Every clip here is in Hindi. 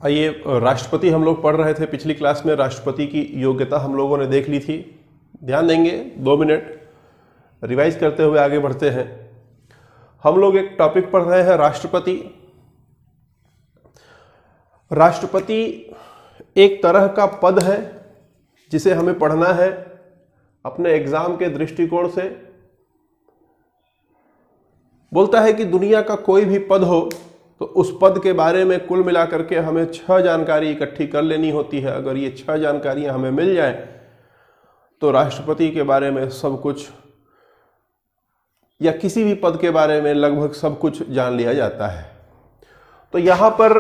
आइए, राष्ट्रपति हम लोग पढ़ रहे थे पिछली क्लास में। राष्ट्रपति की योग्यता हम लोगों ने देख ली थी। ध्यान देंगे, 2 मिनट रिवाइज करते हुए आगे बढ़ते हैं। हम लोग एक टॉपिक पढ़ रहे हैं, राष्ट्रपति। राष्ट्रपति एक तरह का पद है जिसे हमें पढ़ना है अपने एग्जाम के दृष्टिकोण से। बोलता है कि दुनिया का कोई भी पद हो तो उस पद के बारे में कुल मिलाकर के हमें 6 जानकारी इकट्ठी कर लेनी होती है। अगर ये 6 जानकारियां हमें मिल जाए तो राष्ट्रपति के बारे में सब कुछ, या किसी भी पद के बारे में लगभग सब कुछ जान लिया जाता है। तो यहाँ पर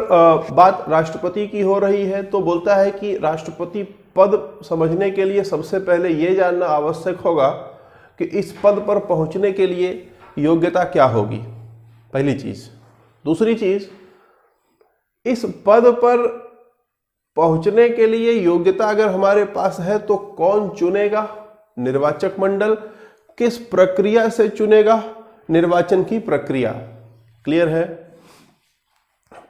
बात राष्ट्रपति की हो रही है। तो बोलता है कि राष्ट्रपति पद समझने के लिए सबसे पहले ये जानना आवश्यक होगा कि इस पद पर पहुंचने के लिए योग्यता क्या होगी, पहली चीज। दूसरी चीज, इस पद पर पहुंचने के लिए योग्यता अगर हमारे पास है तो कौन चुनेगा? निर्वाचक मंडल। किस प्रक्रिया से चुनेगा? निर्वाचन की प्रक्रिया। क्लियर है?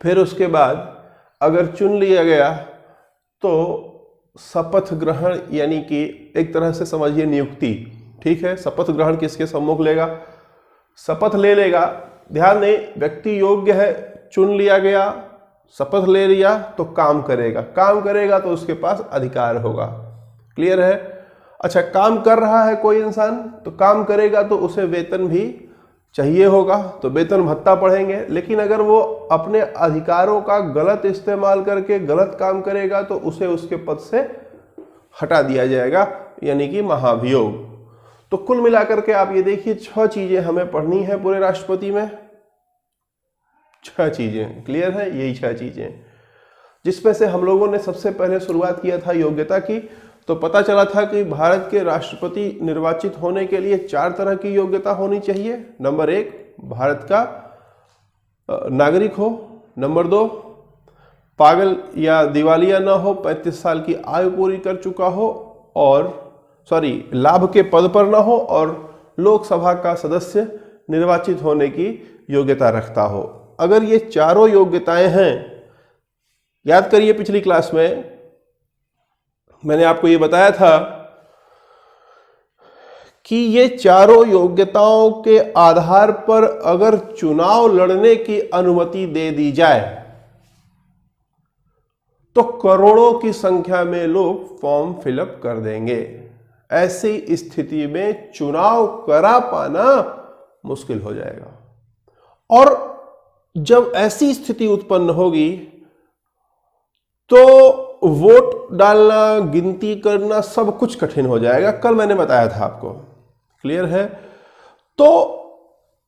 फिर उसके बाद अगर चुन लिया गया तो शपथ ग्रहण, यानी कि एक तरह से समझिए नियुक्ति। ठीक है, शपथ ग्रहण किसके सम्मुख लेगा? शपथ ले लेगा। ध्यान दें, व्यक्ति योग्य है, चुन लिया गया, शपथ ले लिया तो काम करेगा। काम करेगा तो उसके पास अधिकार होगा। क्लियर है? अच्छा, काम कर रहा है कोई इंसान तो काम करेगा तो उसे वेतन भी चाहिए होगा, तो वेतन भत्ता पढ़ेंगे। लेकिन अगर वो अपने अधिकारों का गलत इस्तेमाल करके गलत काम करेगा तो उसे उसके पद से हटा दिया जाएगा, यानी कि महाभियोग। तो कुल मिलाकर के आप ये देखिए 6 चीजें हमें पढ़नी है पूरे राष्ट्रपति में। 6 चीजें। क्लियर है? यही 6 चीजें, जिसमें से हम लोगों ने सबसे पहले शुरुआत किया था योग्यता की। तो पता चला था कि भारत के राष्ट्रपति निर्वाचित होने के लिए 4 तरह की योग्यता होनी चाहिए। नंबर 1, भारत का नागरिक हो। नंबर 2, पागल या दिवालिया ना हो, 35 साल की आयु पूरी कर चुका हो, और लाभ के पद पर ना हो, और लोकसभा का सदस्य निर्वाचित होने की योग्यता रखता हो। अगर ये चारों योग्यताएं हैं, याद करिए पिछली क्लास में मैंने आपको ये बताया था कि ये चारों योग्यताओं के आधार पर अगर चुनाव लड़ने की अनुमति दे दी जाए तो करोड़ों की संख्या में लोग फॉर्म फिलअप कर देंगे। ऐसी स्थिति में चुनाव करा पाना मुश्किल हो जाएगा, और जब ऐसी स्थिति उत्पन्न होगी तो वोट डालना, गिनती करना, सब कुछ कठिन हो जाएगा। कल मैंने बताया था आपको। क्लियर है? तो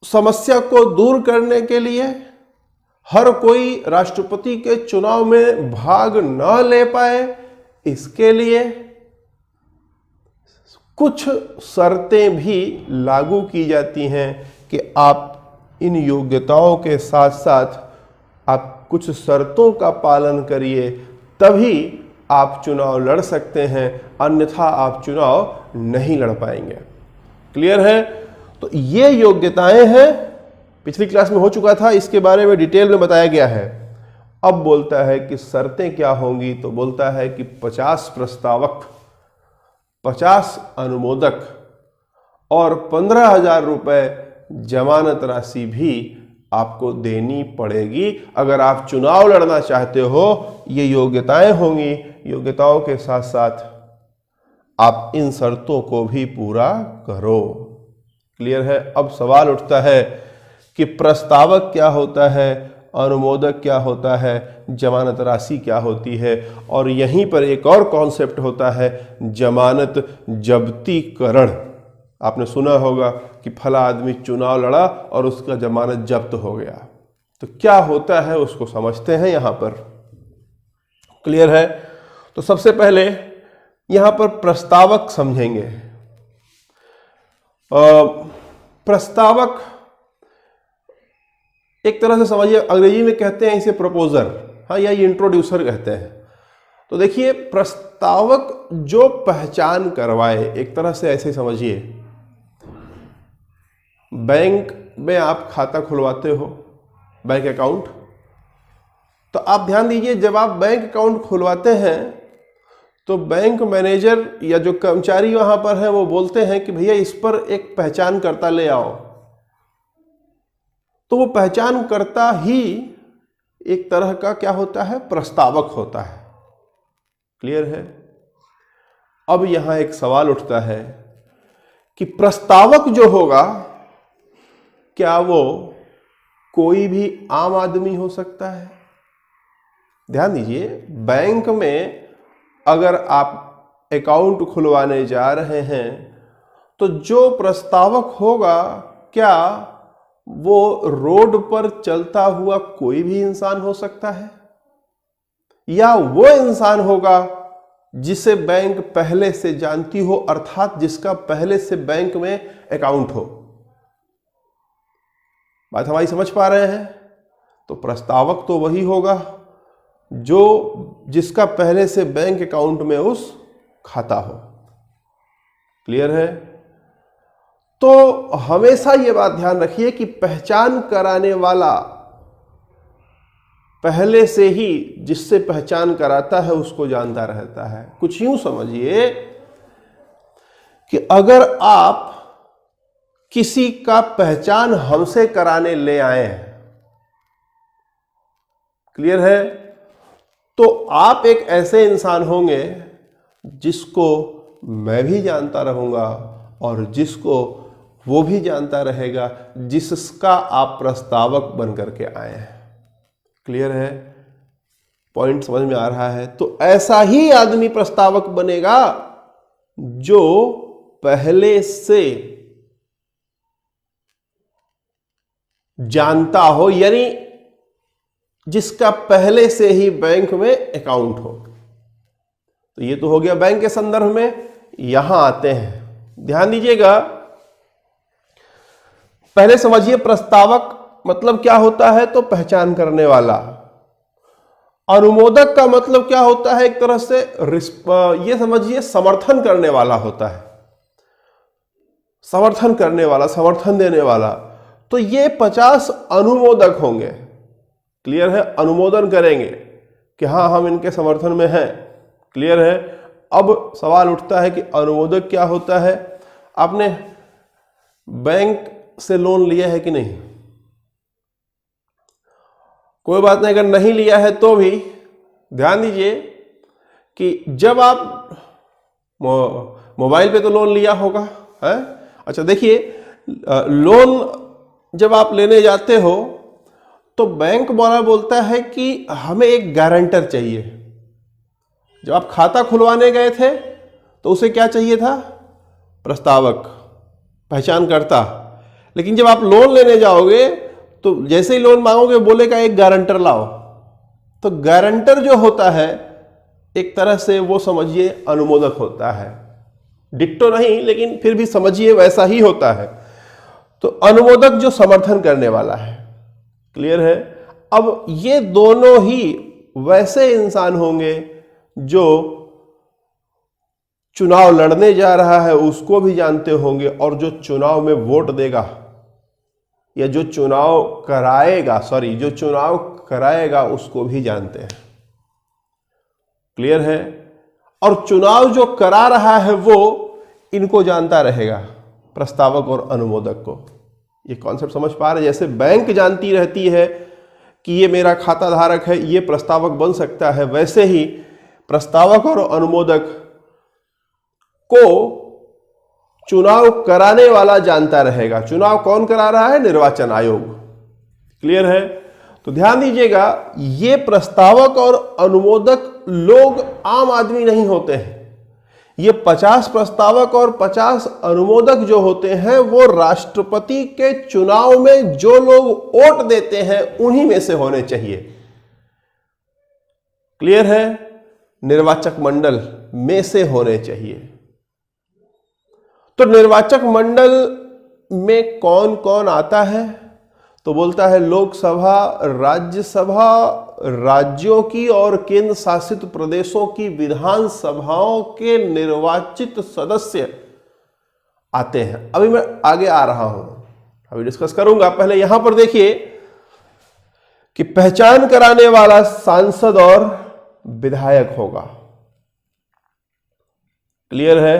समस्या को दूर करने के लिए, हर कोई राष्ट्रपति के चुनाव में भाग न ले पाए, इसके लिए कुछ शर्तें भी लागू की जाती हैं कि आप इन योग्यताओं के साथ साथ आप कुछ शर्तों का पालन करिए, तभी आप चुनाव लड़ सकते हैं, अन्यथा आप चुनाव नहीं लड़ पाएंगे। क्लियर है? तो ये योग्यताएं हैं, पिछली क्लास में हो चुका था, इसके बारे में डिटेल में बताया गया है। अब बोलता है कि शर्तें क्या होंगी। तो बोलता है कि 50 प्रस्तावक, 50 अनुमोदक और 15,000 रुपए जमानत राशि भी आपको देनी पड़ेगी अगर आप चुनाव लड़ना चाहते हो। ये योग्यताएं होंगी। योग्यताओं के साथ साथ आप इन शर्तों को भी पूरा करो। क्लियर है? अब सवाल उठता है कि प्रस्तावक क्या होता है, अनुमोदक क्या होता है, जमानत राशि क्या होती है, और यहीं पर एक और कॉन्सेप्ट होता है, जमानत जब्तीकरण। आपने सुना होगा कि फला आदमी चुनाव लड़ा और उसका जमानत जब्त हो गया। तो क्या होता है उसको समझते हैं यहां पर। क्लियर है? तो सबसे पहले यहां पर प्रस्तावक समझेंगे। प्रस्तावक एक तरह से समझिए, अंग्रेजी में कहते हैं इसे प्रपोजर, हाँ, या इंट्रोड्यूसर कहते हैं। तो देखिए, प्रस्तावक जो पहचान करवाए, एक तरह से ऐसे समझिए, बैंक में आप खाता खुलवाते हो, बैंक अकाउंट, तो आप ध्यान दीजिए, जब आप बैंक अकाउंट खुलवाते हैं तो बैंक मैनेजर या जो कर्मचारी वहां पर है वो बोलते हैं कि भैया इस पर एक पहचानकर्ता ले आओ। तो वो पहचानकर्ता ही एक तरह का क्या होता है, प्रस्तावक होता है। क्लियर है? अब यहां एक सवाल उठता है कि प्रस्तावक जो होगा क्या वो कोई भी आम आदमी हो सकता है? ध्यान दीजिए, बैंक में अगर आप अकाउंट खुलवाने जा रहे हैं तो जो प्रस्तावक होगा क्या वो रोड पर चलता हुआ कोई भी इंसान हो सकता है, या वो इंसान होगा जिसे बैंक पहले से जानती हो, अर्थात जिसका पहले से बैंक में अकाउंट हो? बात हमारी समझ पा रहे हैं? तो प्रस्तावक तो वही होगा जो जिसका पहले से बैंक अकाउंट में उस खाता हो। क्लियर है? तो हमेशा ये बात ध्यान रखिए कि पहचान कराने वाला पहले से ही जिससे पहचान कराता है उसको जानता रहता है। कुछ यूं समझिए कि अगर आप किसी का पहचान हमसे कराने ले आए हैं, क्लियर है, तो आप एक ऐसे इंसान होंगे जिसको मैं भी जानता रहूंगा और जिसको वो भी जानता रहेगा जिसका आप प्रस्तावक बन करके आए हैं। क्लियर है? पॉइंट समझ में आ रहा है? तो ऐसा ही आदमी प्रस्तावक बनेगा जो पहले से जानता हो, यानी जिसका पहले से ही बैंक में अकाउंट हो। तो ये तो हो गया बैंक के संदर्भ में। यहां आते हैं, ध्यान दीजिएगा, पहले समझिए प्रस्तावक मतलब क्या होता है, तो पहचान करने वाला। अनुमोदक का मतलब क्या होता है, एक तरह से ये समझिए समर्थन करने वाला होता है, समर्थन करने वाला, समर्थन देने वाला। तो ये 50 अनुमोदक होंगे। क्लियर है? अनुमोदन करेंगे कि हाँ हम इनके समर्थन में हैं। क्लियर है? अब सवाल उठता है कि अनुमोदक क्या होता है। आपने बैंक से लोन लिया है कि नहीं? कोई बात नहीं, अगर नहीं लिया है तो भी ध्यान दीजिए कि जब आप मोबाइल पे तो लोन लिया होगा है। अच्छा देखिए, लोन जब आप लेने जाते हो तो बैंक वाला बोलता है कि हमें एक गारंटर चाहिए। जब आप खाता खुलवाने गए थे तो उसे क्या चाहिए था? प्रस्तावक, पहचानकर्ता। लेकिन जब आप लोन लेने जाओगे तो जैसे ही लोन मांगोगे बोलेगा एक गारंटर लाओ। तो गारंटर जो होता है एक तरह से वो समझिए अनुमोदक होता है। डिक्टो नहीं, लेकिन फिर भी समझिए वैसा ही होता है। तो अनुमोदक जो समर्थन करने वाला है। क्लियर है? अब ये दोनों ही वैसे इंसान होंगे जो चुनाव लड़ने जा रहा है उसको भी जानते होंगे, और जो चुनाव में वोट देगा या जो चुनाव कराएगा उसको भी जानते हैं। क्लियर है? और चुनाव जो करा रहा है वो इनको जानता रहेगा, प्रस्तावक और अनुमोदक को। ये कॉन्सेप्ट समझ पा रहे? जैसे बैंक जानती रहती है कि ये मेरा खाता धारक है, ये प्रस्तावक बन सकता है, वैसे ही प्रस्तावक और अनुमोदक को चुनाव कराने वाला जानता रहेगा। चुनाव कौन करा रहा है? निर्वाचन आयोग। क्लियर है? तो ध्यान दीजिएगा, ये प्रस्तावक और अनुमोदक लोग आम आदमी नहीं होते हैं। ये 50 प्रस्तावक और 50 अनुमोदक जो होते हैं वो राष्ट्रपति के चुनाव में जो लोग वोट देते हैं उन्हीं में से होने चाहिए। क्लियर है? निर्वाचक मंडल में से होने चाहिए। तो निर्वाचक मंडल में कौन कौन आता है? तो बोलता है लोकसभा, राज्यसभा, राज्यों की और केंद्र शासित प्रदेशों की विधानसभाओं के निर्वाचित सदस्य आते हैं। अभी मैं आगे आ रहा हूं, अभी डिस्कस करूंगा। पहले यहां पर देखिए कि पहचान कराने वाला सांसद और विधायक होगा। क्लियर है?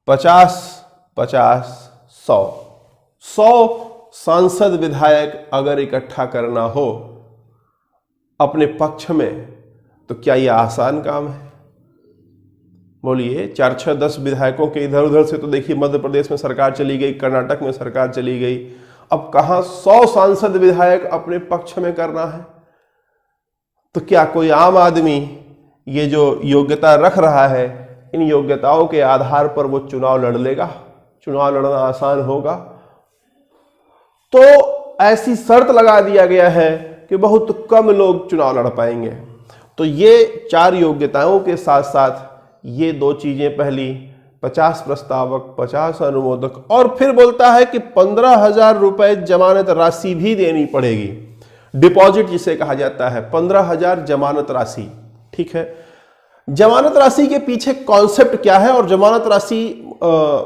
50-50-100 सांसद विधायक अगर इकट्ठा करना हो अपने पक्ष में तो क्या यह आसान काम है? बोलिए। 4-6-10 विधायकों के इधर उधर से तो देखिए मध्य प्रदेश में सरकार चली गई, कर्नाटक में सरकार चली गई, अब कहां 100 सांसद विधायक अपने पक्ष में करना है? तो क्या कोई आम आदमी ये जो योग्यता रख रहा है, इन योग्यताओं के आधार पर वो चुनाव लड़ लेगा? चुनाव लड़ना आसान होगा? तो ऐसी शर्त लगा दिया गया है कि बहुत कम लोग चुनाव लड़ पाएंगे। तो ये 4 योग्यताओं के साथ साथ ये 2 चीजें, पहली 50 प्रस्तावक, 50 अनुमोदक, और फिर बोलता है कि 15,000 रुपए जमानत राशि भी देनी पड़ेगी। डिपॉजिट जिसे कहा जाता है, 15,000 जमानत राशि। ठीक है, जमानत राशि के पीछे कॉन्सेप्ट क्या है और जमानत राशि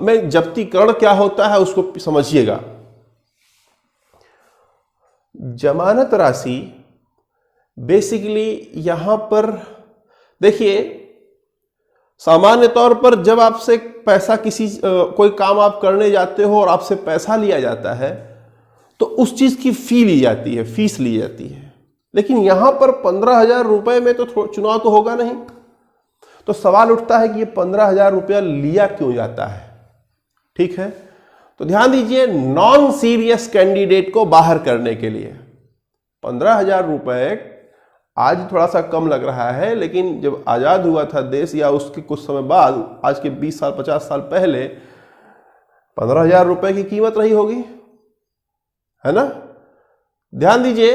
में जब्तीकरण क्या होता है उसको समझिएगा। जमानत राशि बेसिकली यहां पर देखिए, सामान्य तौर पर जब आपसे पैसा कोई काम आप करने जाते हो और आपसे पैसा लिया जाता है तो उस चीज की फी ली जाती है, फीस ली जाती है। लेकिन यहां पर 15,000 रुपए में तो चुनाव तो होगा नहीं। तो सवाल उठता है कि ये 15,000 रुपया लिया क्यों जाता है? ठीक है, तो ध्यान दीजिए, नॉन सीरियस कैंडिडेट को बाहर करने के लिए 15,000 रुपए आज थोड़ा सा कम लग रहा है, लेकिन जब आजाद हुआ था देश या उसके कुछ समय बाद, आज के 20 साल 50 साल पहले 15,000 रुपए की कीमत रही होगी, है ना? ध्यान दीजिए,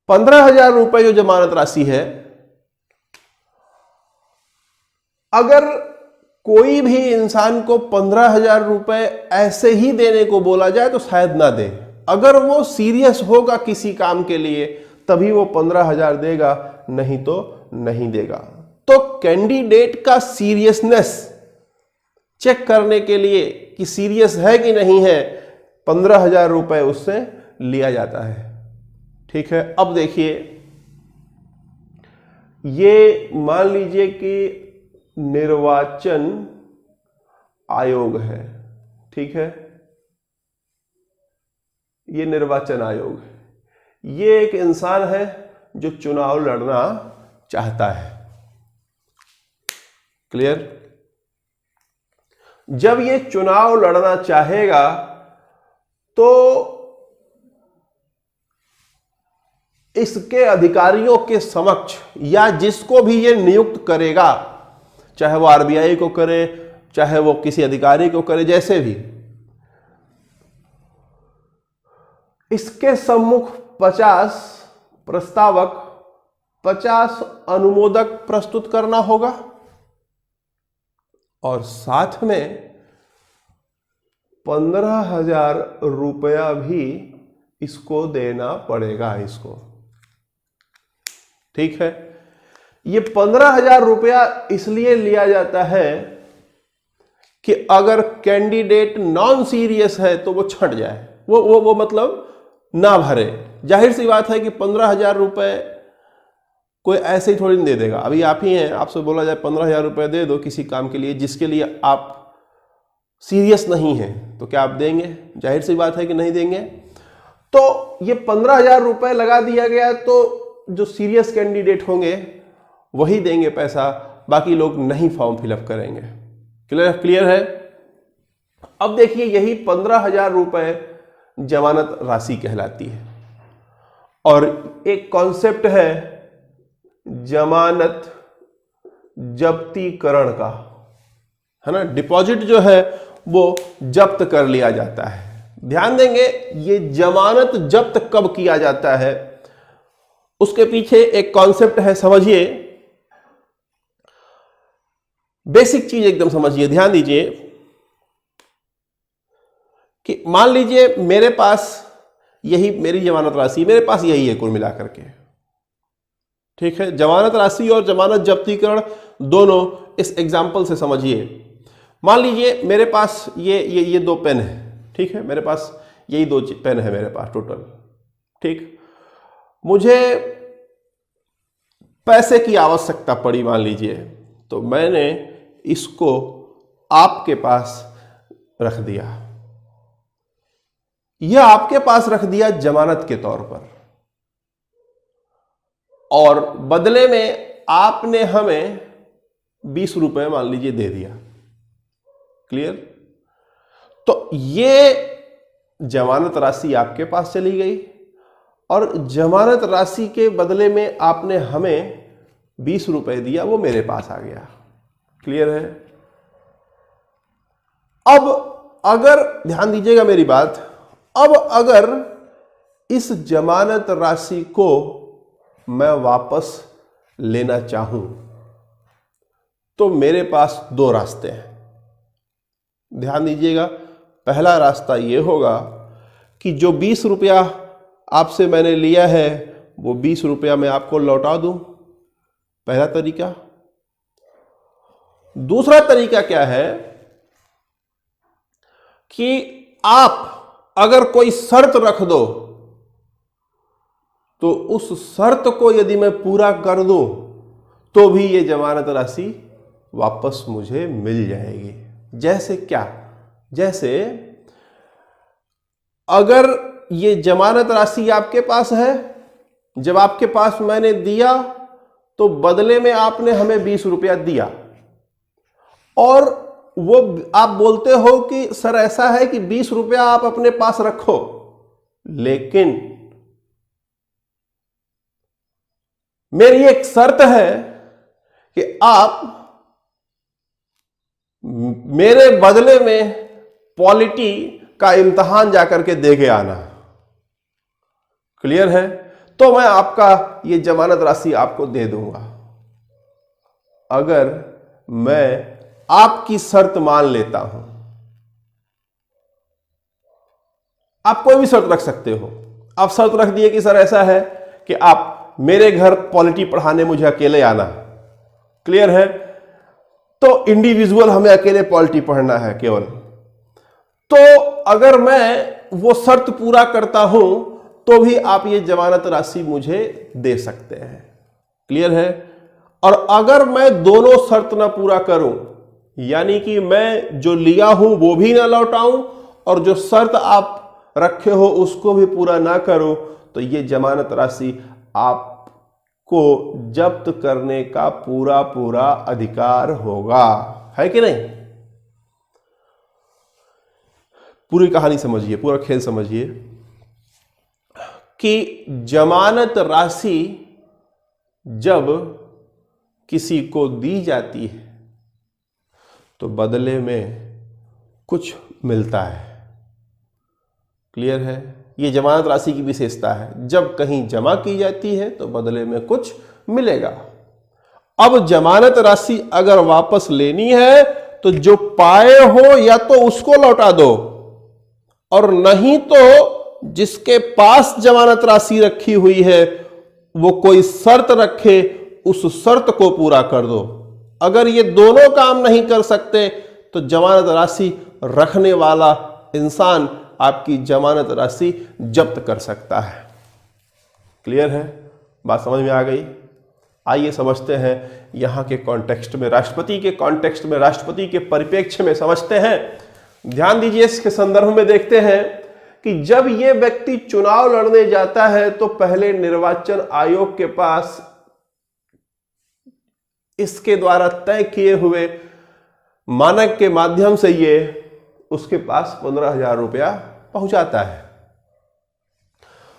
15,000 रुपए जो जमानत राशि है, अगर कोई भी इंसान को 15,000 रुपए ऐसे ही देने को बोला जाए तो शायद ना दे। अगर वो सीरियस होगा किसी काम के लिए तभी वो 15,000 देगा, नहीं तो नहीं देगा। तो कैंडिडेट का सीरियसनेस चेक करने के लिए कि सीरियस है कि नहीं है, 15,000 रुपए उससे लिया जाता है। ठीक है, अब देखिए, ये मान लीजिए कि निर्वाचन आयोग है। ठीक है, ये निर्वाचन आयोग है। ये एक इंसान है जो चुनाव लड़ना चाहता है। क्लियर? जब ये चुनाव लड़ना चाहेगा तो इसके अधिकारियों के समक्ष या जिसको भी ये नियुक्त करेगा, चाहे वो आरबीआई को करे, चाहे वो किसी अधिकारी को करे, जैसे भी, इसके सम्मुख 50 प्रस्तावक, 50 अनुमोदक प्रस्तुत करना होगा और साथ में 15,000 रुपया भी इसको देना पड़ेगा इसको। ठीक है, ये 15,000 रुपया इसलिए लिया जाता है कि अगर कैंडिडेट नॉन सीरियस है तो वो छंट जाए, वो मतलब ना भरे। जाहिर सी बात है कि 15,000 रुपए कोई ऐसे ही थोड़ी नहीं दे देगा। अभी आप ही हैं, आपसे बोला जाए 15,000 रुपए दे दो किसी काम के लिए जिसके लिए आप सीरियस नहीं हैं, तो क्या आप देंगे? जाहिर सी बात है कि नहीं देंगे। तो ये 15,000 रुपए लगा दिया गया, तो जो सीरियस कैंडिडेट होंगे वही देंगे पैसा, बाकी लोग नहीं फॉर्म फिलअप करेंगे। क्लियर है? अब देखिए, यही 15,000 रुपए जमानत राशि कहलाती है और एक कॉन्सेप्ट है जमानत जब्तीकरण का, है ना? डिपॉजिट जो है वो जब्त कर लिया जाता है। ध्यान देंगे, ये जमानत जब्त कब किया जाता है उसके पीछे एक कॉन्सेप्ट है, समझिए। बेसिक चीज एकदम समझिए, ध्यान दीजिए कि मान लीजिए मेरे पास यही मेरी जमानत राशि, मेरे पास यही है कुल मिलाकर के। ठीक है, जमानत राशि और जमानत जब्तीकरण दोनों इस एग्जाम्पल से समझिए। मान लीजिए मेरे पास ये 2 पेन है। ठीक है, मेरे पास यही 2 पेन है मेरे पास टोटल। ठीक, मुझे पैसे की आवश्यकता पड़ी मान लीजिए, तो मैंने इसको आपके पास रख दिया। यह आपके पास रख दिया जमानत के तौर पर, और बदले में आपने हमें 20 रुपए मान लीजिए दे दिया। क्लियर? तो ये जमानत राशि आपके पास चली गई, और जमानत राशि के बदले में आपने हमें 20 रुपए दिया, वो मेरे पास आ गया। क्लियर है? अब अगर ध्यान दीजिएगा मेरी बात, अब अगर इस जमानत राशि को मैं वापस लेना चाहूं तो मेरे पास 2 रास्ते हैं। ध्यान दीजिएगा, पहला रास्ता यह होगा कि जो 20 रुपया आपसे मैंने लिया है वो 20 रुपया मैं आपको लौटा दूं, पहला तरीका। दूसरा तरीका क्या है कि आप अगर कोई शर्त रख दो तो उस शर्त को यदि मैं पूरा कर दूं तो भी ये जमानत राशि वापस मुझे मिल जाएगी। जैसे क्या? जैसे अगर ये जमानत राशि आपके पास है, जब आपके पास मैंने दिया तो बदले में आपने हमें 20 रुपया दिया, और वो आप बोलते हो कि सर ऐसा है कि 20 रुपया आप अपने पास रखो, लेकिन मेरी एक शर्त है कि आप मेरे बदले में पॉलिटी का इम्तिहान जाकर के दे के आना। क्लियर है? तो मैं आपका ये जमानत राशि आपको दे दूंगा। अगर मैं आपकी शर्त मान लेता हूं, आप कोई भी शर्त रख सकते हो। आप शर्त रख दिए कि सर ऐसा है कि आप मेरे घर पॉलिटी पढ़ाने मुझे अकेले आना। क्लियर है? तो इंडिविजुअल हमें अकेले पॉलिटी पढ़ना है केवल। तो अगर मैं वो शर्त पूरा करता हूं तो भी आप ये जमानत राशि मुझे दे सकते हैं। क्लियर है? और अगर मैं दोनों शर्त ना पूरा करूं, यानी कि मैं जो लिया हूं वो भी ना लौटाऊं और जो शर्त आप रखे हो उसको भी पूरा ना करूं, तो ये जमानत राशि आपको जब्त करने का पूरा पूरा अधिकार होगा। है कि नहीं? पूरी कहानी समझिए, पूरा खेल समझिए कि जमानत राशि जब किसी को दी जाती है तो बदले में कुछ मिलता है। क्लियर है? ये जमानत राशि की विशेषता है। जब कहीं जमा की जाती है तो बदले में कुछ मिलेगा। अब जमानत राशि अगर वापस लेनी है तो जो पाए हो या तो उसको लौटा दो, और नहीं तो जिसके पास जमानत राशि रखी हुई है वो कोई शर्त रखे, उस शर्त को पूरा कर दो। अगर ये दोनों काम नहीं कर सकते तो जमानत राशि रखने वाला इंसान आपकी जमानत राशि जब्त कर सकता है। क्लियर है? बात समझ में आ गई? आइए समझते हैं यहां के कॉन्टेक्स्ट में, राष्ट्रपति के कॉन्टेक्स्ट में, राष्ट्रपति के परिप्रेक्ष्य में समझते हैं। ध्यान दीजिए, इसके संदर्भ में देखते हैं कि जब यह व्यक्ति चुनाव लड़ने जाता है तो पहले निर्वाचन आयोग के पास इसके द्वारा तय किए हुए मानक के माध्यम से ये उसके पास 15,000 रुपया पहुंचाता है,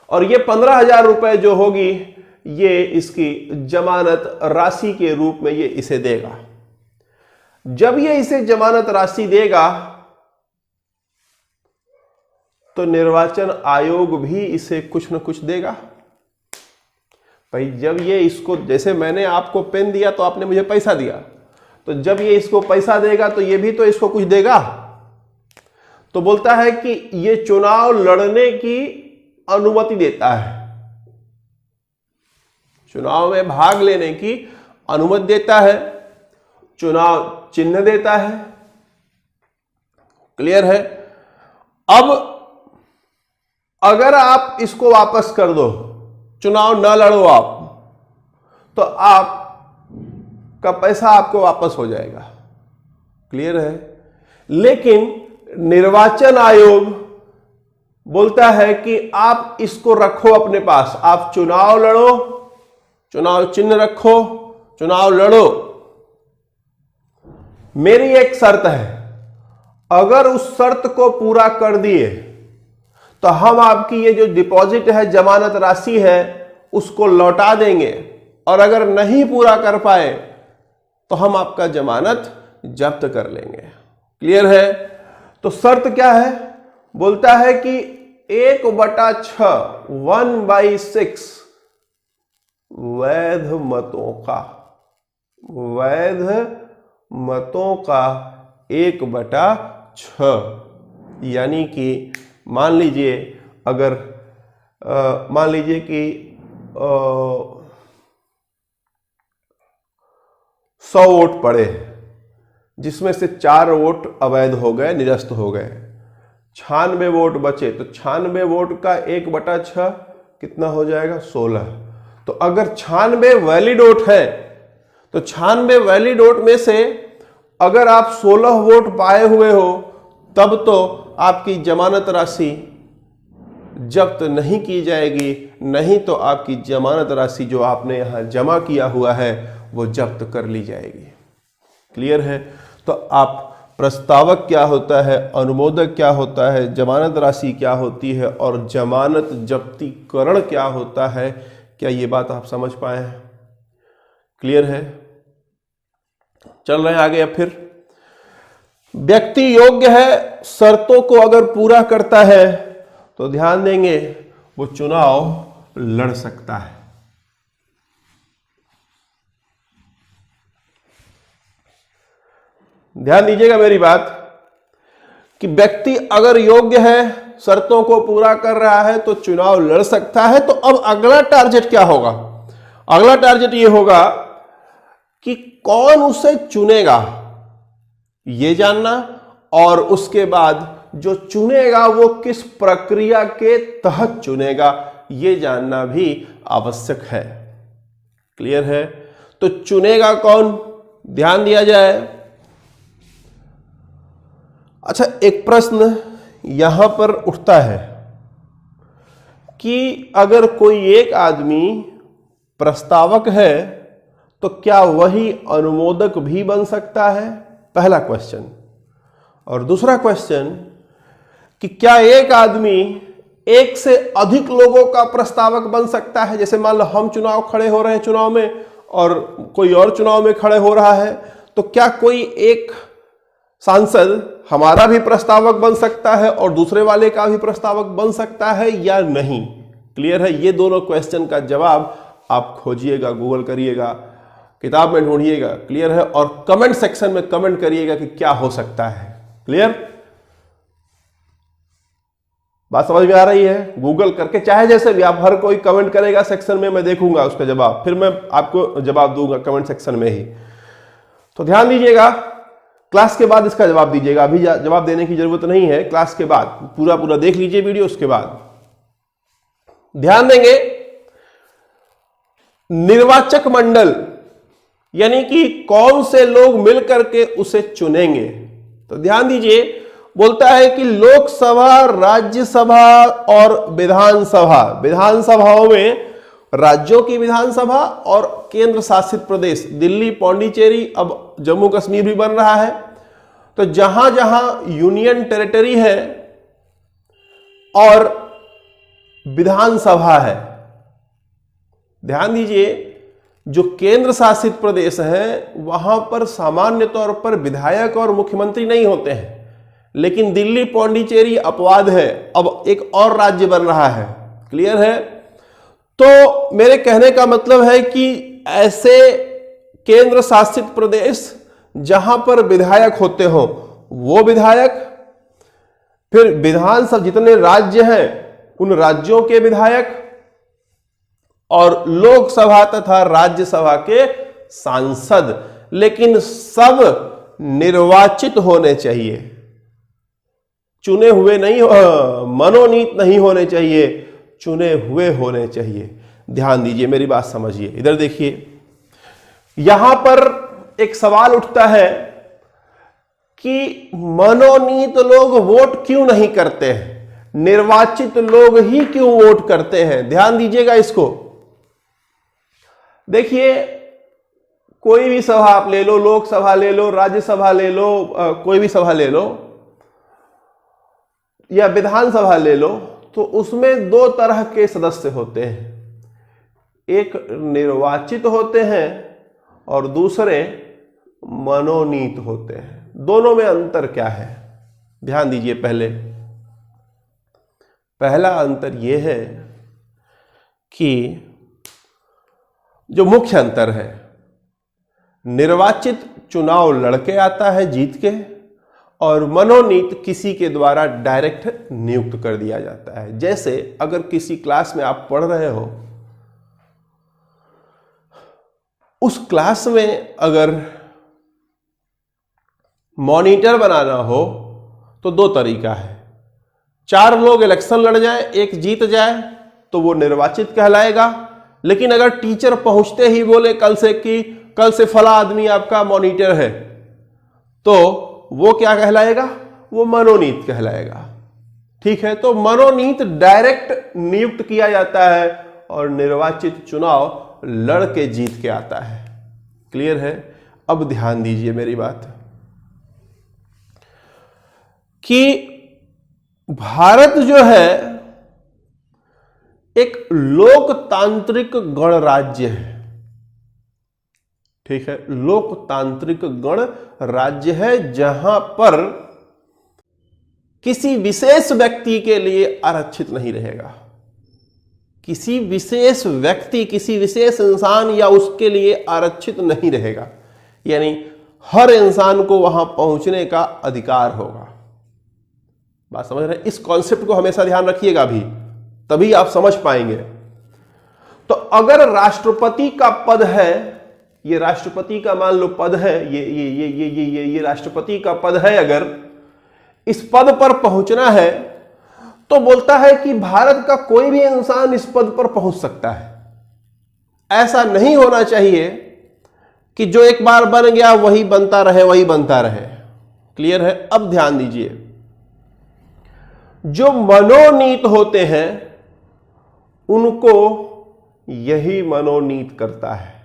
और ये 15,000 रुपए जो होगी ये इसकी जमानत राशि के रूप में ये इसे देगा। जब ये इसे जमानत राशि देगा तो निर्वाचन आयोग भी इसे कुछ न कुछ देगा। भाई जब ये इसको, जैसे मैंने आपको पेन दिया तो आपने मुझे पैसा दिया, तो जब ये इसको पैसा देगा तो ये भी तो इसको कुछ देगा। तो बोलता है कि ये चुनाव लड़ने की अनुमति देता है, चुनाव में भाग लेने की अनुमति देता है, चुनाव चिन्ह देता है। क्लियर है? अब अगर आप इसको वापस कर दो, चुनाव न लड़ो आप, तो आप का पैसा आपको वापस हो जाएगा। क्लियर है? लेकिन निर्वाचन आयोग बोलता है कि आप इसको रखो अपने पास, आप चुनाव लड़ो, चुनाव चिन्ह रखो, चुनाव लड़ो। मेरी एक शर्त है, अगर उस शर्त को पूरा कर दिए तो हम आपकी ये जो डिपॉजिट है, जमानत राशि है, उसको लौटा देंगे, और अगर नहीं पूरा कर पाए तो हम आपका जमानत जब्त कर लेंगे। क्लियर है? तो शर्त क्या है? बोलता है कि 1/6 1/6 वैध मतों का 1/6, यानी कि मान लीजिए अगर मान लीजिए कि 100 वोट पड़े, जिसमें से 4 वोट अवैध हो गए, निरस्त हो गए, 96 वोट बचे, तो 96 वोट का 1/6 कितना हो जाएगा? 16। तो अगर 96 वैलिड वोट है, तो 96 वैलिड वोट में से अगर आप 16 वोट पाए हुए हो, तब तो आपकी जमानत राशि जब्त नहीं की जाएगी, नहीं तो आपकी जमानत राशि जो आपने यहां जमा किया हुआ है वो जब्त कर ली जाएगी। क्लियर है? तो आप प्रस्तावक क्या होता है, अनुमोदक क्या होता है, जमानत राशि क्या होती है, और जमानत जब्तीकरण क्या होता है, क्या ये बात आप समझ पाए हैं? क्लियर है? चल रहे हैं आगे। अब फिर व्यक्ति योग्य है, शर्तों को अगर पूरा करता है तो ध्यान देंगे वो चुनाव लड़ सकता है। ध्यान दीजिएगा मेरी बात कि व्यक्ति अगर योग्य है, शर्तों को पूरा कर रहा है, तो चुनाव लड़ सकता है। तो अब अगला टारगेट क्या होगा? अगला टारगेट ये होगा कि कौन उसे चुनेगा, ये जानना, और उसके बाद जो चुनेगा वो किस प्रक्रिया के तहत चुनेगा, ये जानना भी आवश्यक है। क्लियर है? तो चुनेगा कौन, ध्यान दिया जाए। अच्छा, एक प्रश्न यहां पर उठता है कि अगर कोई एक आदमी प्रस्तावक है तो क्या वही अनुमोदक भी बन सकता है? पहला क्वेश्चन। और दूसरा क्वेश्चन कि क्या एक आदमी एक से अधिक लोगों का प्रस्तावक बन सकता है? जैसे मान लो हम चुनाव खड़े हो रहे हैं, चुनाव में, और कोई और चुनाव में खड़े हो रहा है, तो क्या कोई एक सांसद हमारा भी प्रस्तावक बन सकता है और दूसरे वाले का भी प्रस्तावक बन सकता है या नहीं? क्लियर है? ये दोनों क्वेश्चन का जवाब आप खोजिएगा, गूगल करिएगा, किताब में ढूंढिएगा। क्लियर है? और कमेंट सेक्शन में कमेंट करिएगा कि क्या हो सकता है। क्लियर? बात समझ में आ रही है? गूगल करके चाहे जैसे भी आप, हर कोई कमेंट करेगा सेक्शन में, मैं देखूंगा उसका जवाब, फिर मैं आपको जवाब दूंगा कमेंट सेक्शन में ही। तो ध्यान दीजिएगा, क्लास के बाद इसका जवाब दीजिएगा, अभी जवाब देने की जरूरत नहीं है, क्लास के बाद पूरा देख लीजिए वीडियो, उसके बाद ध्यान देंगे। निर्वाचक मंडल यानी कि कौन से लोग मिलकर के उसे चुनेंगे। तो ध्यान दीजिए, बोलता है कि लोकसभा, राज्यसभा और विधानसभा, विधानसभाओं में राज्यों की विधानसभा और केंद्र शासित प्रदेश, दिल्ली, पौंडीचेरी, अब जम्मू कश्मीर भी बन रहा है, तो जहां जहां यूनियन टेरिटरी है और विधानसभा है, ध्यान दीजिए, जो केंद्र शासित प्रदेश हैं वहां पर सामान्य तौर पर विधायक और मुख्यमंत्री नहीं होते हैं, लेकिन दिल्ली, पौंडीचेरी अपवाद है, अब एक और राज्य बन रहा है। क्लियर है? तो मेरे कहने का मतलब है कि ऐसे केंद्र शासित प्रदेश जहां पर विधायक होते हो वो विधायक, फिर विधानसभा जितने राज्य हैं उन राज्यों के विधायक, और लोकसभा तथा राज्यसभा के सांसद, लेकिन सब निर्वाचित होने चाहिए, चुने हुए नहीं, मनोनीत नहीं होने चाहिए, चुने हुए होने चाहिए। ध्यान दीजिए, मेरी बात समझिए। इधर देखिए, यहां पर एक सवाल उठता है कि मनोनीत लोग वोट क्यों नहीं करते हैं, निर्वाचित लोग ही क्यों वोट करते हैं। ध्यान दीजिएगा इसको। देखिए, कोई भी सभा आप ले लो, लोकसभा ले लो, राज्यसभा ले लो, कोई भी सभा ले लो या विधानसभा ले लो, तो उसमें दो तरह के सदस्य होते हैं, एक निर्वाचित होते हैं और दूसरे मनोनीत होते हैं। दोनों में अंतर क्या है, ध्यान दीजिए। पहला अंतर यह है कि जो मुख्य अंतर है, निर्वाचित चुनाव लड़के आता है जीत के, और मनोनीत किसी के द्वारा डायरेक्ट नियुक्त कर दिया जाता है। जैसे अगर किसी क्लास में आप पढ़ रहे हो, उस क्लास में अगर मॉनिटर बनाना हो तो दो तरीका है। 4 लोग इलेक्शन लड़ जाए, एक जीत जाए तो वो निर्वाचित कहलाएगा। लेकिन अगर टीचर पहुंचते ही बोले कल से फला आदमी आपका मॉनिटर है, तो वो क्या कहलाएगा, वो मनोनीत कहलाएगा। ठीक है, तो मनोनीत डायरेक्ट नियुक्त किया जाता है और निर्वाचित चुनाव लड़के जीत के आता है। क्लियर है। अब ध्यान दीजिए मेरी बात कि भारत जो है एक लोकतांत्रिक गणराज्य है। ठीक है, लोकतांत्रिक गणराज्य है, जहां पर किसी विशेष व्यक्ति के लिए आरक्षित नहीं रहेगा। किसी विशेष व्यक्ति, किसी विशेष इंसान या उसके लिए आरक्षित नहीं रहेगा, यानी हर इंसान को वहां पहुंचने का अधिकार होगा। बात समझ रहे हैं? इस कॉन्सेप्ट को हमेशा ध्यान रखिएगा, भी तभी आप समझ पाएंगे। तो अगर राष्ट्रपति का पद है, ये राष्ट्रपति का मान लो पद है, ये राष्ट्रपति का पद है, अगर इस पद पर पहुंचना है तो बोलता है कि भारत का कोई भी इंसान इस पद पर पहुंच सकता है। ऐसा नहीं होना चाहिए कि जो एक बार बन गया वही बनता रहे। क्लियर है। अब ध्यान दीजिए, जो मनोनीत होते हैं उनको यही मनोनीत करता है।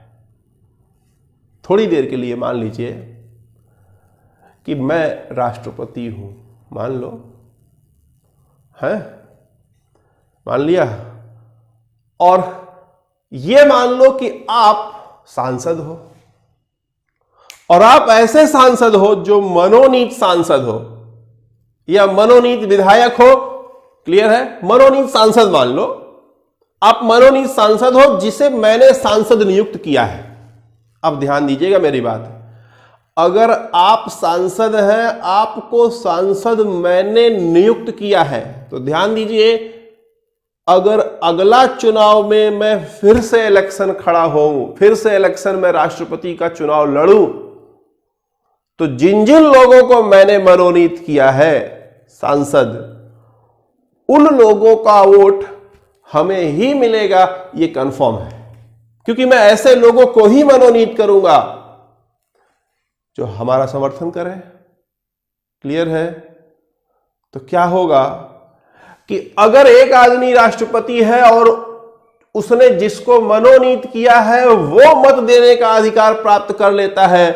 थोड़ी देर के लिए मान लीजिए कि मैं राष्ट्रपति हूं, मान लो, है, मान लिया, और यह मान लो कि आप सांसद हो, और आप ऐसे सांसद हो जो मनोनीत सांसद हो या मनोनीत विधायक हो। क्लियर है, मनोनीत सांसद मान लो, आप मनोनीत सांसद हो जिसे मैंने सांसद नियुक्त किया है। अब ध्यान दीजिएगा मेरी बात, अगर आप सांसद हैं, आपको सांसद मैंने नियुक्त किया है, तो ध्यान दीजिए, अगर अगला चुनाव में मैं फिर से इलेक्शन खड़ा होऊं, फिर से इलेक्शन में राष्ट्रपति का चुनाव लड़ूं, तो जिन जिन लोगों को मैंने मनोनीत किया है सांसद, उन लोगों का वोट हमें ही मिलेगा, ये कंफर्म है। क्योंकि मैं ऐसे लोगों को ही मनोनीत करूंगा जो हमारा समर्थन करें। क्लियर है। तो क्या होगा कि अगर एक आदमी राष्ट्रपति है और उसने जिसको मनोनीत किया है वो मत देने का अधिकार प्राप्त कर लेता है,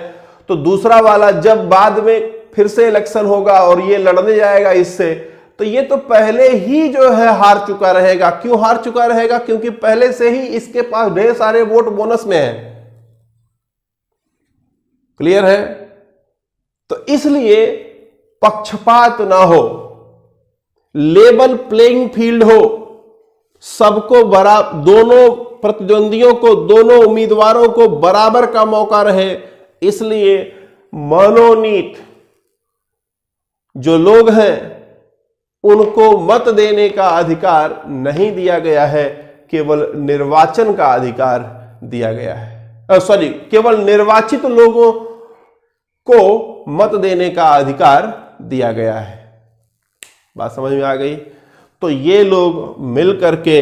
तो दूसरा वाला जब बाद में फिर से इलेक्शन होगा और ये लड़ने जाएगा इससे, तो ये तो पहले ही जो है हार चुका रहेगा। क्यों हार चुका रहेगा? क्योंकि पहले से ही इसके पास ढेर सारे वोट बोनस में है। क्लियर है। तो इसलिए पक्षपात ना हो, लेवल प्लेइंग फील्ड हो, सबको बराबर, दोनों प्रतिद्वंदियों को, दोनों उम्मीदवारों को बराबर का मौका रहे, इसलिए मनोनीत जो लोग हैं उनको मत देने का अधिकार नहीं दिया गया है, केवल निर्वाचन का अधिकार दिया गया है। केवल निर्वाचित लोगों को मत देने का अधिकार दिया गया है। बात समझ में आ गई? तो ये लोग मिल करके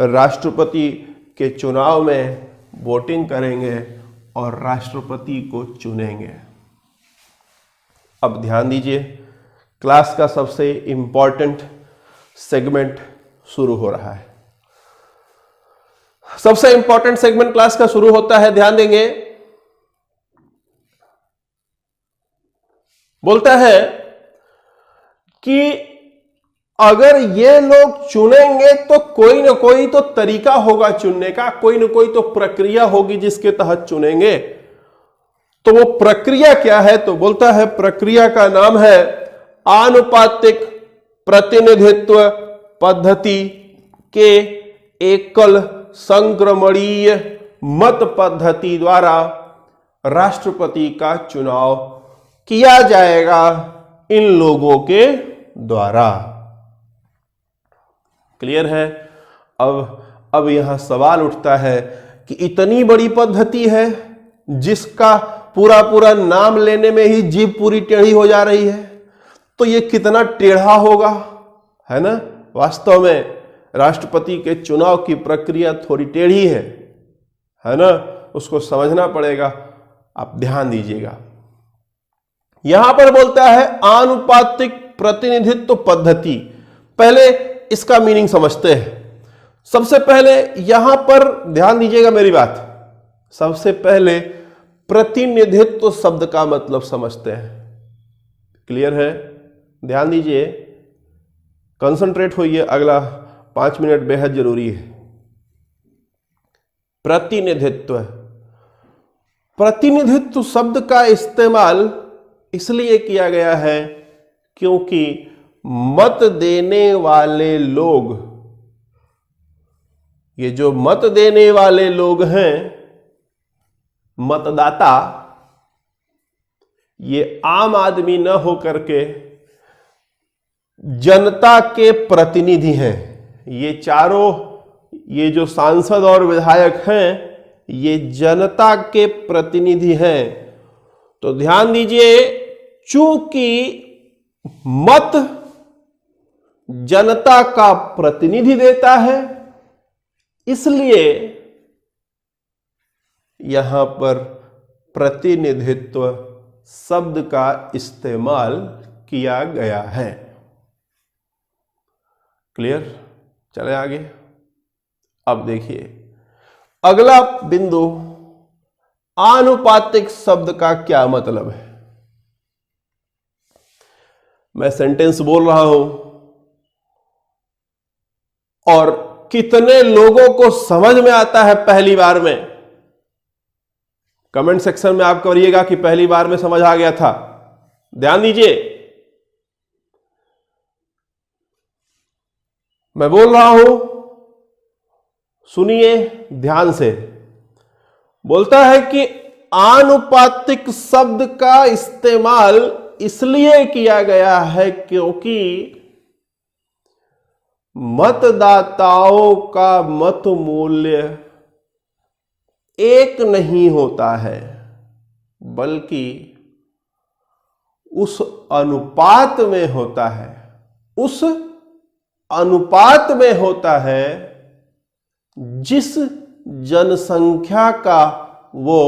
राष्ट्रपति के चुनाव में वोटिंग करेंगे और राष्ट्रपति को चुनेंगे। अब ध्यान दीजिए, क्लास का सबसे इंपॉर्टेंट सेगमेंट शुरू हो रहा है। सबसे इंपॉर्टेंट सेगमेंट क्लास का शुरू होता है, ध्यान देंगे। बोलता है कि अगर ये लोग चुनेंगे तो कोई ना कोई तो तरीका होगा चुनने का, कोई ना कोई तो प्रक्रिया होगी जिसके तहत चुनेंगे। तो वो प्रक्रिया क्या है? तो बोलता है प्रक्रिया का नाम है आनुपातिक प्रतिनिधित्व पद्धति के एकल संक्रमणीय मत पद्धति द्वारा राष्ट्रपति का चुनाव किया जाएगा इन लोगों के द्वारा। क्लियर है? अब यहां सवाल उठता है कि इतनी बड़ी पद्धति है जिसका पूरा पूरा नाम लेने में ही जीभ पूरी टेढ़ी हो जा रही है, तो ये कितना टेढ़ा होगा, है ना? वास्तव में राष्ट्रपति के चुनाव की प्रक्रिया थोड़ी टेढ़ी है ना? उसको समझना पड़ेगा। आप ध्यान दीजिएगा, यहां पर बोलता है आनुपातिक प्रतिनिधित्व पद्धति। पहले इसका मीनिंग समझते हैं। सबसे पहले यहां पर ध्यान दीजिएगा मेरी बात। सबसे पहले प्रतिनिधित्व शब्द का मतलब समझते हैं। क्लियर है? ध्यान दीजिए, कंसंट्रेट होइए, अगला 5 मिनट बेहद जरूरी है। प्रतिनिधित्व, प्रतिनिधित्व शब्द का इस्तेमाल इसलिए किया गया है क्योंकि मत देने वाले लोग, ये जो मत देने वाले लोग हैं, मतदाता, ये आम आदमी न होकर के जनता के प्रतिनिधि हैं। ये चारों, ये जो सांसद और विधायक हैं, ये जनता के प्रतिनिधि हैं। तो ध्यान दीजिए, चूंकि मत जनता का प्रतिनिधि देता है, इसलिए यहां पर प्रतिनिधित्व शब्द का इस्तेमाल किया गया है। क्लियर? चले आगे। अब देखिए अगला बिंदु, आनुपातिक शब्द का क्या मतलब है। मैं सेंटेंस बोल रहा हूं और कितने लोगों को समझ में आता है पहली बार में? कमेंट सेक्शन में आप करिएगा कि पहली बार में समझ आ गया था। ध्यान दीजिए, मैं बोल रहा हूं, सुनिए ध्यान से। बोलता है कि आनुपातिक शब्द का इस्तेमाल इसलिए किया गया है क्योंकि मतदाताओं का मत मूल्य एक नहीं होता है, बल्कि उस अनुपात में होता है, उस अनुपात में होता है जिस जनसंख्या का वो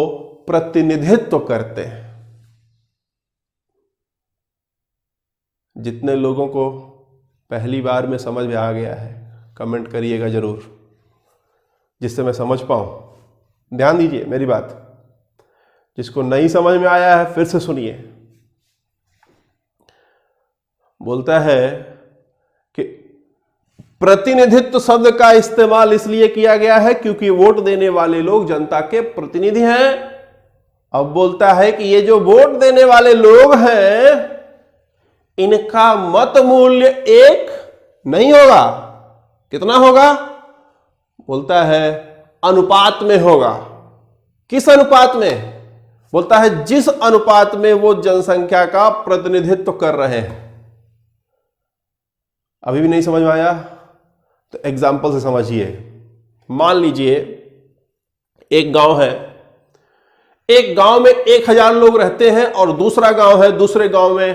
प्रतिनिधित्व करते हैं। जितने लोगों को पहली बार में समझ में आ गया है, कमेंट करिएगा जरूर, जिससे मैं समझ पाऊं। ध्यान दीजिए मेरी बात, जिसको नहीं समझ में आया है फिर से सुनिए। बोलता है कि प्रतिनिधित्व शब्द का इस्तेमाल इसलिए किया गया है क्योंकि वोट देने वाले लोग जनता के प्रतिनिधि हैं। अब बोलता है कि ये जो वोट देने वाले लोग हैं, इनका मत मूल्य एक नहीं होगा। कितना होगा? बोलता है अनुपात में होगा। किस अनुपात में? बोलता है जिस अनुपात में वो जनसंख्या का प्रतिनिधित्व कर रहे हैं। अभी भी नहीं समझ में आया तो एग्जाम्पल से समझिए। मान लीजिए एक गांव है, एक गांव में 1000 लोग रहते हैं और दूसरा गांव है, दूसरे गांव में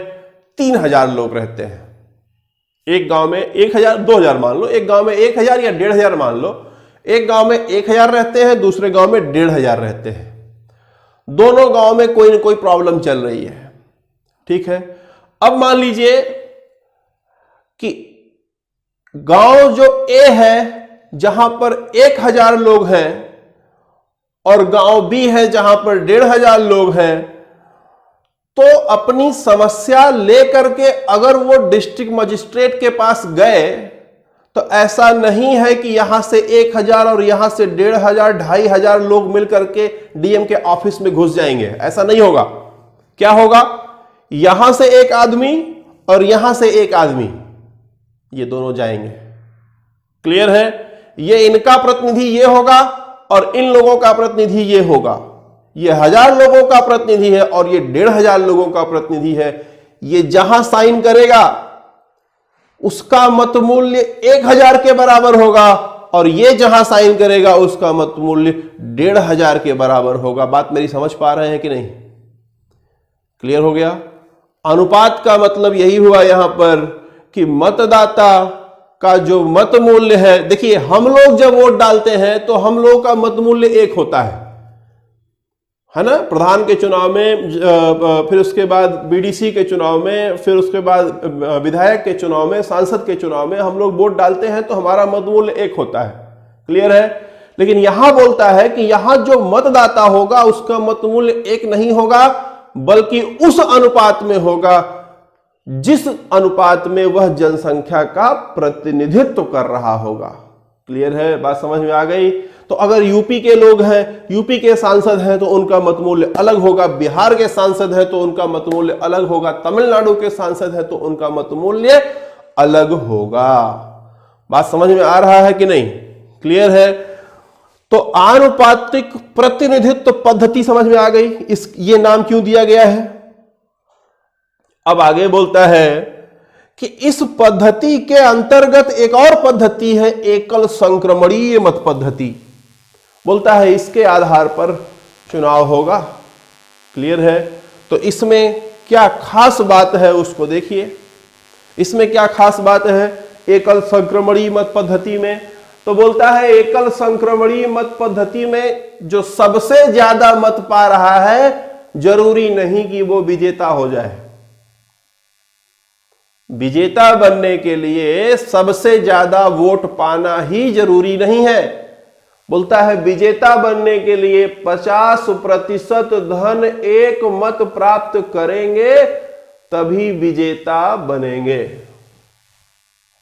3000 लोग रहते हैं। एक गांव में 1000 2000 मान लो, एक गांव में 1000 या 1500 मान लो, एक गांव में 1000 रहते हैं, दूसरे गांव में 1500 रहते हैं। दोनों गांव में कोई ना कोई प्रॉब्लम चल रही है, ठीक है। अब मान लीजिए कि गांव जो ए है जहां पर 1000 लोग हैं और गांव बी है जहां पर 1500 लोग हैं, तो अपनी समस्या लेकर के अगर वो डिस्ट्रिक्ट मजिस्ट्रेट के पास गए तो ऐसा नहीं है कि यहां से 1000 और यहां से 1500 2500 लोग मिलकर के डीएम के ऑफिस में घुस जाएंगे, ऐसा नहीं होगा। क्या होगा, यहां से एक आदमी और यहां से एक आदमी, ये दोनों जाएंगे। क्लियर है, ये इनका प्रतिनिधि ये होगा और इन लोगों का प्रतिनिधि ये होगा। ये 1000 लोगों का प्रतिनिधि है और ये 1500 लोगों का प्रतिनिधि है। ये जहां साइन करेगा उसका मत मूल्य 1000 के बराबर होगा और ये जहां साइन करेगा उसका मत मूल्य 1500 के बराबर होगा। बात मेरी समझ पा रहे हैं कि नहीं? क्लियर हो गया? अनुपात का मतलब यही हुआ यहां पर कि मतदाता का जो मत मूल्य है, देखिए हम लोग जब वोट डालते हैं तो हम लोग का मत मूल्य एक होता है ना। प्रधान के चुनाव में, फिर उसके बाद बीडीसी के चुनाव में, फिर उसके बाद विधायक के चुनाव में, सांसद के चुनाव में हम लोग वोट डालते हैं तो हमारा मत मूल्य एक होता है। क्लियर है? लेकिन यहां बोलता है कि यहां जो मतदाता होगा उसका मत मूल्य एक नहीं होगा, बल्कि उस अनुपात में होगा जिस अनुपात में वह जनसंख्या का प्रतिनिधित्व कर रहा होगा। क्लियर है? बात समझ में आ गई? तो अगर यूपी के लोग हैं, यूपी के सांसद हैं तो उनका मत मूल्य अलग होगा, बिहार के सांसद हैं तो उनका मत मूल्य अलग होगा, तमिलनाडु के सांसद हैं तो उनका मत मूल्य अलग होगा। बात समझ में आ रहा है कि नहीं? क्लियर है? तो आनुपातिक प्रतिनिधित्व पद्धति समझ में आ गई, ये नाम क्यों दिया गया है। अब आगे बोलता है कि इस पद्धति के अंतर्गत एक और पद्धति है, एकल संक्रमणीय मत पद्धति। बोलता है इसके आधार पर चुनाव होगा। क्लियर है? तो इसमें क्या खास बात है उसको देखिए। इसमें क्या खास बात है एकल संक्रमणीय मत पद्धति में? तो बोलता है एकल संक्रमणीय मत पद्धति में जो सबसे ज्यादा मत पा रहा है, जरूरी नहीं कि वो विजेता हो जाए। विजेता बनने के लिए सबसे ज्यादा वोट पाना ही जरूरी नहीं है। बोलता है विजेता बनने के लिए 50% धन एक मत प्राप्त करेंगे तभी विजेता बनेंगे।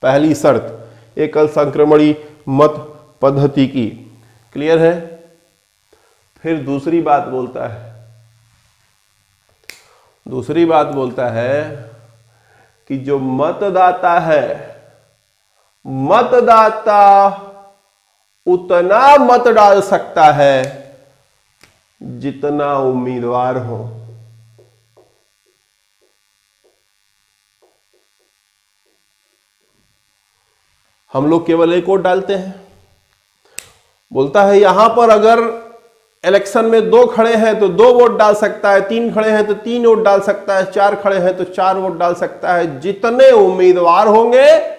पहली शर्त एकल संक्रमणीय मत पद्धति की। क्लियर है? फिर दूसरी बात बोलता है कि जो मतदाता है, मतदाता उतना मत डाल सकता है जितना उम्मीदवार हो। हम लोग केवल एक वोट डालते हैं। बोलता है यहां पर अगर इलेक्शन में 2 खड़े हैं तो 2 वोट डाल सकता है, 3 खड़े हैं तो 3 वोट डाल सकता है, 4 खड़े हैं तो 4 वोट डाल सकता है। जितने उम्मीदवार होंगे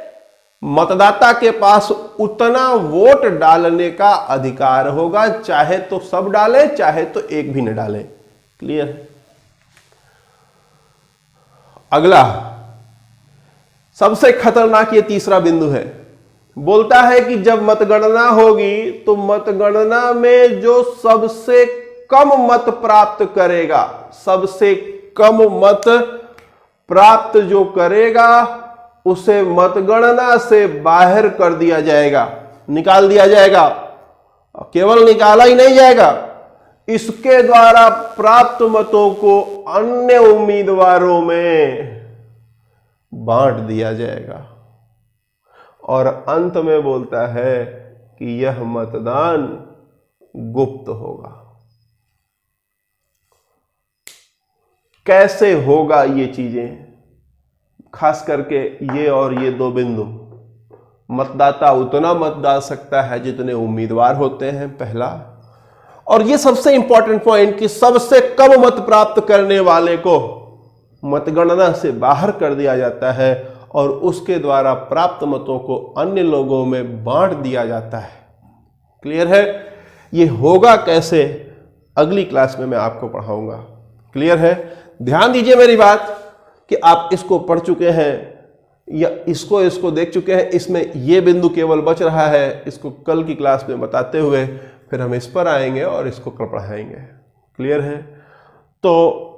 मतदाता के पास उतना वोट डालने का अधिकार होगा, चाहे तो सब डाले चाहे तो एक भी न डाले। क्लियर? अगला सबसे खतरनाक ये तीसरा बिंदु है। बोलता है कि जब मतगणना होगी तो मतगणना में जो सबसे कम मत प्राप्त करेगा, सबसे कम मत प्राप्त जो करेगा उसे मतगणना से बाहर कर दिया जाएगा, निकाल दिया जाएगा। केवल निकाला ही नहीं जाएगा, इसके द्वारा प्राप्त मतों को अन्य उम्मीदवारों में बांट दिया जाएगा। और अंत में बोलता है कि यह मतदान गुप्त होगा। कैसे होगा ये चीजें, खास करके ये और ये 2 बिंदु। मतदाता उतना मत डाल सकता है जितने उम्मीदवार होते हैं, पहला। और ये सबसे इंपॉर्टेंट पॉइंट कि सबसे कम मत प्राप्त करने वाले को मतगणना से बाहर कर दिया जाता है और उसके द्वारा प्राप्त मतों को अन्य लोगों में बांट दिया जाता है। क्लियर है? ये होगा कैसे, अगली क्लास में मैं आपको पढ़ाऊंगा। क्लियर है? ध्यान दीजिए मेरी बात कि आप इसको पढ़ चुके हैं या इसको देख चुके हैं। इसमें ये बिंदु केवल बच रहा है, इसको कल की क्लास में बताते हुए फिर हम इस पर आएंगे और इसको कल पढ़ाएंगे। क्लियर है? तो